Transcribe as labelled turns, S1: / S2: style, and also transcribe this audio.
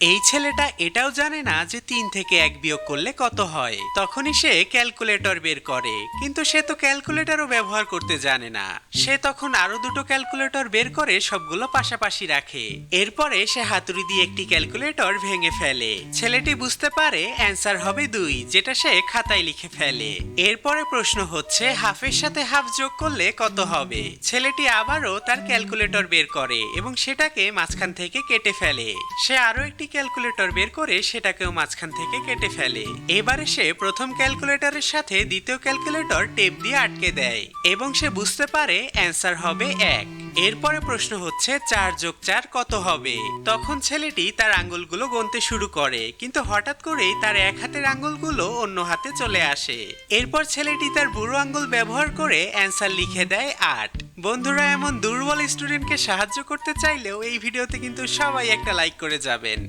S1: এই ছেলেটা এটাও জানে না যে ৩ থেকে ১ বিয়োগ করলে কত হয়। তখনই সে ক্যালকুলেটর বের করে, কিন্তু সে তো ক্যালকুলেটরও ব্যবহার করতে জানে না। সে তখন আরো দুটো ক্যালকুলেটর বের করে সবগুলো পাশাপাশি রাখে। এরপরে সে হাতুড়ি দিয়ে একটি ক্যালকুলেটর ভেঙে ফেলে। ছেলেটি বুঝতে পারে অ্যান্সার হবে ২, যেটা সে খাতায় লিখে ফেলে। এরপরে প্রশ্ন হচ্ছে হাফের সাথে হাফ যোগ করলে কত হবে। ছেলেটি আবারও তার ক্যালকুলেটর বের করে এবং সেটাকে মাঝখান থেকে কেটে ফেলে। সে আরো একটি ক্যালকুলেটর বের করে সেটাকেও মাঝখান থেকে কেটে ফেলে। এবারে সে প্রথম ক্যালকুলেটরের সাথে দ্বিতীয় ক্যালকুলেটর টেপ দিয়ে আটকে দেয় এবং সে বুঝতে পারে অ্যান্সার হবে ১। এরপরে প্রশ্ন হচ্ছে ৪ যোগ ৪ কত হবে। তখন ছেলেটি তার আঙ্গুলগুলো গুনতে শুরু করে, কিন্তু হঠাৎ করেই তার এক হাতের আঙ্গুলগুলো অন্য হাতে চলে আসে। এরপর ছেলেটি তার বুড়ো আঙ্গুল ব্যবহার করে অ্যান্সার লিখে দেয় ৮। বন্ধুরা, এমন দুর্বল স্টুডেন্টকে সাহায্য করতে চাইলেও এই ভিডিওতে কিন্তু সবাই একটা লাইক করে যাবেন।